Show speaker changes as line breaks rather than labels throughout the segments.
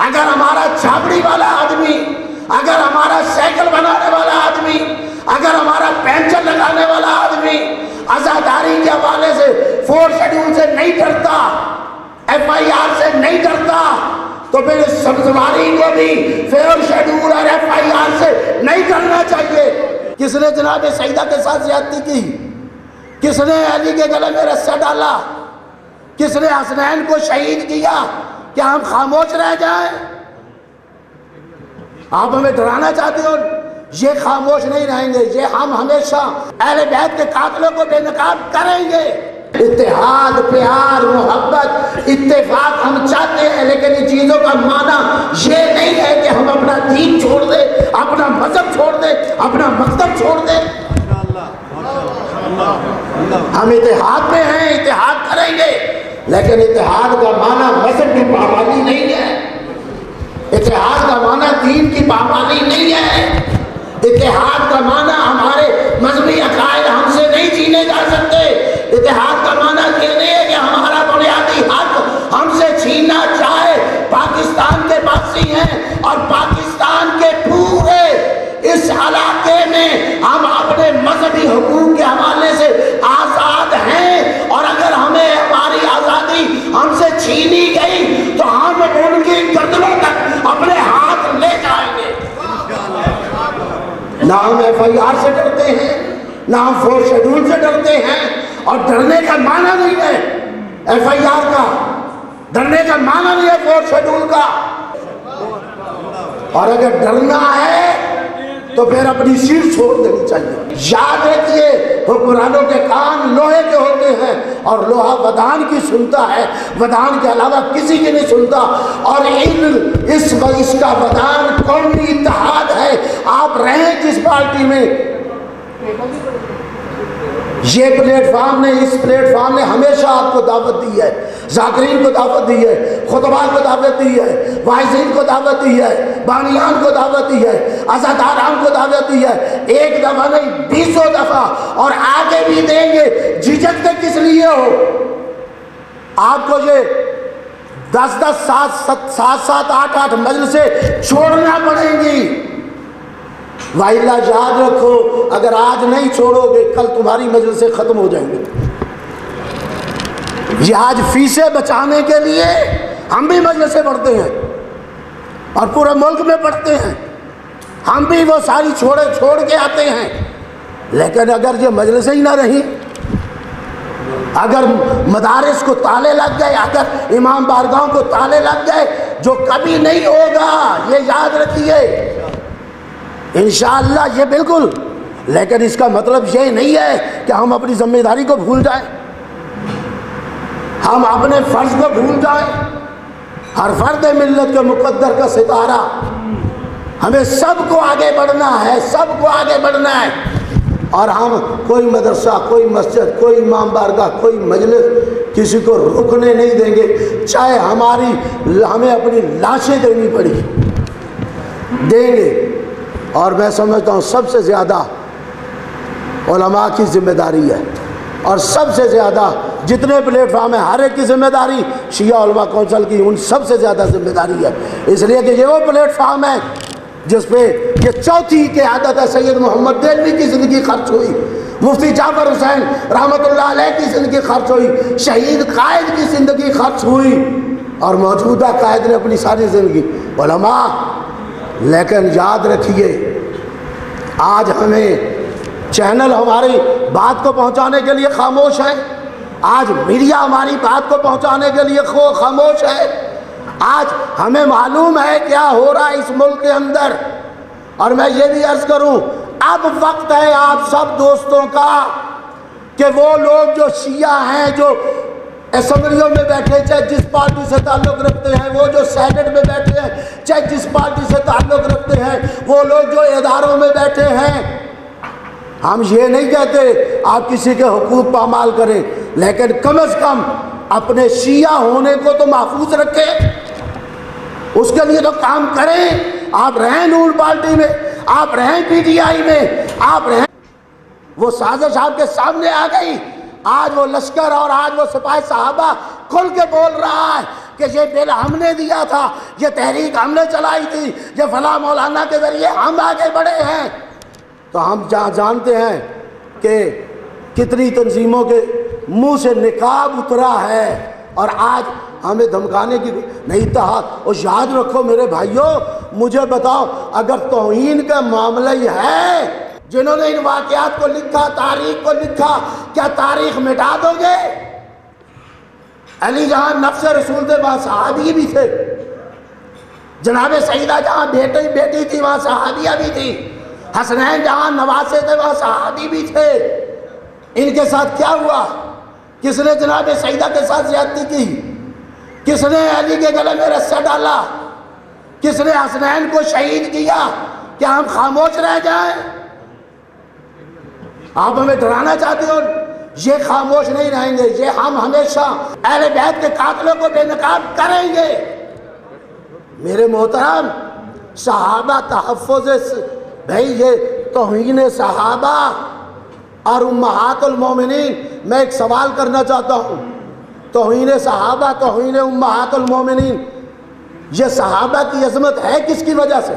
اگر ہمارا چھابڑی والا آدمی، اگر ہمارا سائیکل بنانے والا آدمی، اگر ہمارا پینچر لگانے والا آدمی عزاداری کے حوالے سے 4 شیڈول سے نہیں ڈرتا، FIR سے نہیں ڈرتا، تو پھر سبزواری کو بھی 4 شیڈول اور FIR سے نہیں ڈرنا چاہیے۔ کس نے جناب سیدہ کے ساتھ زیادتی کی؟ کس نے علی کے گلے میں رسا ڈالا؟ کس نے حسنین کو شہید کیا؟ کیا ہم خاموش رہ جائیں؟ آپ ہمیں ڈرانا چاہتے ہو؟ یہ خاموش نہیں رہیں گے، یہ ہم ہمیشہ اہل بیت کے قاتلوں کو بے نقاب کریں گے۔ اتحاد، پیار، محبت، اتفاق ہم چاہتے ہیں، لیکن ان چیزوں کا معنی یہ نہیں ہے کہ ہم اپنا دین چھوڑ دیں، اپنا مذہب چھوڑ دیں، اپنا مکتب چھوڑ دیں۔ ہم اتحاد میں ہیں، اتحاد کریں گے، لیکن اتحاد کا معنی مذہب کی پابندی نہیں ہے، اتحاد کا معنی دین کی پابندی نہیں ہے، اتحاد کا معنی ہمارے مذہبی عقائد ہم سے نہیں جینے جا سکتے، اتحاد کا معنی یہ نہیں ہے کہ ہمارا بنیادی حق ہم سے چھیننا چاہے۔ پاکستان کے باسی ہیں اور پاکستان کے پورے اس علاقے میں ہم اپنے مذہبی حقوق کے حوالے سے آزاد ہیں، اور اگر ہمیں ہماری آزادی ہم سے چھینی گئی تو ہم ان کی گردنوں تک اپنے ہاتھ لے جائیں گے۔ نہ ہم FIR سے ڈرتے ہیں، نہ ہم 4 شیڈول سے ڈرتے ہیں، اور ڈرنے کا معنی نہیں ہے FIR کا، ڈرنے کا معنی نہیں ہے 4 شیڈول کا۔ اور اگر ڈرنا ہے تو پھر اپنی سیٹ چھوڑ دینی چاہیے۔ یاد رکھیے، حکمرانوں کے کان لوہے کے ہوتے ہیں، اور لوہا ودان کی سنتا ہے، ودان کے علاوہ کسی کی نہیں سنتا، اور اس کا ودان قومی اتحاد ہے۔ آپ رہیں جس پارٹی میں، یہ پلیٹ فارم نے، اس پلیٹ فارم نے ہمیشہ آپ کو دعوت دی ہے، ذاکرین کو دعوت دی ہے، خطبہ کو دعوت دی ہے، واعظین کو دعوت دی ہے، بانیان کو دعوت دی ہے، عزاداران کو دعوت دی ہے، ایک دفعہ نہیں 20 دفعہ، اور آگے بھی دیں گے۔ جھجکتے کس لیے ہو؟ آپ کو یہ 10 7 8 مجلسیں چھوڑنا پڑیں گی، وَإِلَّا یاد رکھو اگر آج نہیں چھوڑو گے کل تمہاری مجلسیں ختم ہو جائیں گی۔ یہ آج فیسیں بچانے کے لیے ہم بھی مجلسیں پڑھتے ہیں اور پورے ملک میں پڑھتے ہیں، ہم بھی وہ ساری چھوڑ کے آتے ہیں، لیکن اگر یہ مجلسیں ہی نہ رہیں، اگر مدارس کو تالے لگ گئے، اگر امام بارگاہوں کو تالے لگ گئے، جو کبھی نہیں ہوگا، یہ یاد رکھیے انشاءاللہ، یہ بالکل، لیکن اس کا مطلب یہ نہیں ہے کہ ہم اپنی ذمہ داری کو بھول جائیں، ہم اپنے فرض کو بھول جائیں۔ ہر فرد ملت کے مقدر کا ستارہ، ہمیں سب کو آگے بڑھنا ہے، سب کو آگے بڑھنا ہے، اور ہم کوئی مدرسہ، کوئی مسجد، کوئی امام بارگاہ، کوئی مجلس کسی کو رکنے نہیں دیں گے، چاہے ہمیں اپنی لاشیں دینی پڑی، دیں گے۔ اور میں سمجھتا ہوں سب سے زیادہ علماء کی ذمہ داری ہے، اور سب سے زیادہ جتنے پلیٹ فارم ہیں ہر ایک کی ذمہ داری، شیعہ علماء کونسل کی ان سب سے زیادہ ذمہ داری ہے، اس لیے کہ یہ وہ پلیٹ فارم ہے جس پہ یہ چوتھی قیادت ہے۔ سید محمد دہلوی کی زندگی خرچ ہوئی، مفتی جعفر حسین رحمۃ اللہ علیہ کی زندگی خرچ ہوئی، شہید قائد کی زندگی خرچ ہوئی، اور موجودہ قائد نے اپنی ساری زندگی، علماء۔ لیکن یاد رکھیے آج ہمیں چینل ہماری بات کو پہنچانے کے لیے خاموش ہے، آج میڈیا ہماری بات کو پہنچانے کے لیے خاموش ہے، آج ہمیں معلوم ہے کیا ہو رہا ہے اس ملک کے اندر۔ اور میں یہ بھی عرض کروں، اب وقت ہے آپ سب دوستوں کا کہ وہ لوگ جو شیعہ ہیں، جو اسمبلیوں میں بیٹھے چاہے جس پارٹی سے تعلق رکھتے ہیں، وہ جو سینٹ میں بیٹھے ہیں چاہے جس پارٹی سے تعلق رکھتے ہیں، وہ لوگ جو اداروں میں بیٹھے ہیں، ہم یہ نہیں کہتے آپ کسی کے حقوق پامال کریں، لیکن کم از کم اپنے شیعہ ہونے کو تو محفوظ رکھیں، اس کے لیے تو کام کریں۔ آپ رہیں نور پارٹی میں، آپ رہیں PTI میں، آپ رہیں، وہ سازش آپ کے سامنے آ گئی، آج وہ لشکر اور آج وہ سپاہی صحابہ کھل کے بول رہا ہے کہ یہ بل ہم نے دیا تھا، یہ تحریک ہم نے چلائی تھی، یہ فلاں مولانا کے ذریعے ہم آگے بڑھے ہیں، تو ہم جانتے ہیں کہ کتنی تنظیموں کے منہ سے نقاب اترا ہے، اور آج ہمیں دھمکانے کی نہیں تھا۔ اور یاد رکھو میرے بھائیوں، مجھے بتاؤ، اگر توہین کا معاملہ ہی ہے، جنہوں نے ان واقعات کو لکھا، تاریخ کو لکھا، کیا تاریخ مٹا دو گے؟ علی جہاں نفس رسول تھے وہاں صحابی بھی تھے، جناب سیدہ جہاں بیٹی تھی وہاں صحابیہ بھی تھی، حسنین جہاں نواسے تھے وہاں صحابی بھی تھے۔ ان کے ساتھ کیا ہوا؟ کس نے جناب سیدہ کے ساتھ زیادتی کی؟ کس نے علی کے گلے میں رسہ ڈالا؟ کس نے حسنین کو شہید کیا؟ کیا ہم خاموش رہ جائیں؟ آپ ہمیں ڈرانا چاہتے ہو؟ یہ خاموش نہیں رہیں گے، یہ ہم ہمیشہ اہل بیت کے قاتلوں کو بے نقاب کریں گے۔ میرے محترم، صحابہ تحفظ، بھائی یہ توہین صحابہ اور امہات المومنین، میں ایک سوال کرنا چاہتا ہوں، توہین صحابہ، توہین امہات المومنین، یہ صحابہ کی عظمت ہے کس کی وجہ سے؟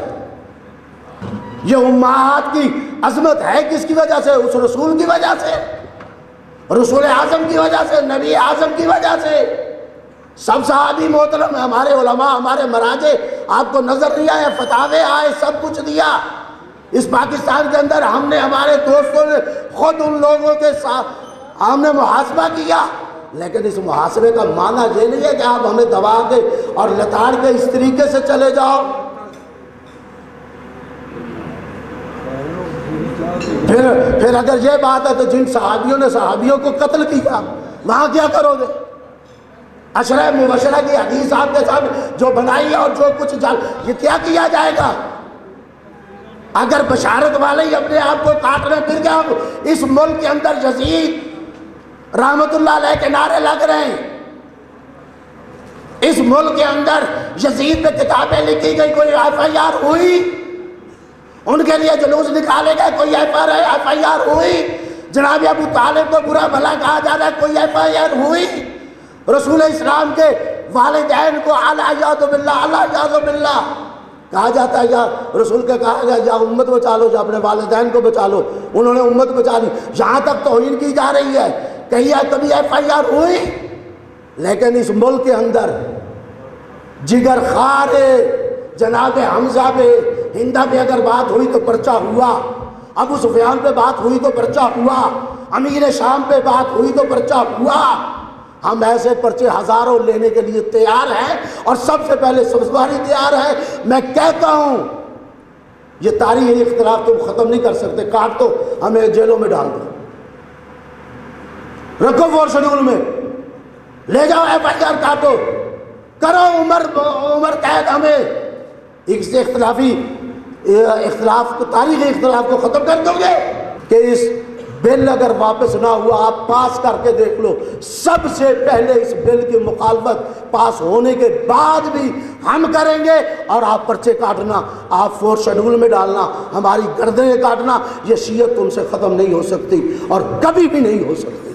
یہ امہات کی عظمت ہے کس کی وجہ سے؟ اس رسول کی وجہ سے، رسول اعظم کی وجہ سے، نبی اعظم کی وجہ سے۔ سب صحابی محترم، ہمارے علماء، ہمارے مراجع، آپ کو نظر نہیں آئے، فتاوے آئے، سب کچھ دیا۔ اس پاکستان کے اندر ہم نے، ہمارے دوستوں نے خود ان لوگوں کے ساتھ ہم نے محاسبہ کیا، لیکن اس محاسبے کا معنی یہ نہیں ہے کہ آپ ہمیں دبا کے اور لتاڑ کے اس طریقے سے چلے جاؤ۔ پھر اگر یہ بات ہے تو جن صحابیوں نے صحابیوں کو قتل کیا، وہاں کیا کرو گے؟ عشرہ مبشرہ کی حدیث آپ کے سامنے جو بنائی اور جو کچھ یہ کیا کیا جائے گا؟ اگر بشارت والے ہی اپنے آپ کو کاٹ رہے ہیں، پھر کیا اس ملک کے اندر یزید رحمت اللہ علیہ کے نعرے لگ رہے ہیں؟ اس ملک کے اندر یزید پہ کتابیں لکھی گئی، کوئی ایف آئی آر ہوئی؟ ان کے لیے جلوس نکالے گئے، کوئی ایف آئی آر ہوئی؟ جناب ابو طالب کو برا بھلا کہا جا رہا ہے، کوئی ایف آئی آر ہوئی؟ رسول اسلام کے والدین کو اعوذ باللہ کہا جاتا ہے، یا رسول کے کہا گیا یا امت بچا لو، یا اپنے والدین کو بچا لو، انہوں نے امت بچا لی۔ یہاں تک توہین کی جا رہی ہے، کبھی ایف آئی آر ہوئی؟ لیکن اس ملک کے اندر جگر خار جناب حمزہ پہ، ہندہ پہ اگر بات ہوئی تو پرچہ ہوا، ابو سفیان پہ بات ہوئی تو پرچہ ہوا، امیر شام پہ بات ہوئی تو پرچہ ہوا۔ ہم ایسے پرچے ہزاروں لینے کے لیے تیار ہیں، اور سب سے پہلے سبزواری تیار ہے۔ میں کہتا ہوں یہ تاریخی اختلاف تم ختم نہیں کر سکتے، کاٹ دو، ہمیں جیلوں میں ڈال دو، رکھو فور شیڈول میں، لے جاؤ ایف آئی آر کاٹو، کرو عمر قید، ہمیں ایک سے اختلاف کو، تاریخی اختلاف کو ختم کر دو گے کہ اس بل اگر واپس نہ ہوا، آپ پاس کر کے دیکھ لو، سب سے پہلے اس بل کی مخالفت پاس ہونے کے بعد بھی ہم کریں گے، اور آپ پرچے کاٹنا، آپ فور شیڈول میں ڈالنا، ہماری گردنیں کاٹنا، یہ شیعت تم سے ختم نہیں ہو سکتی اور کبھی بھی نہیں ہو سکتی۔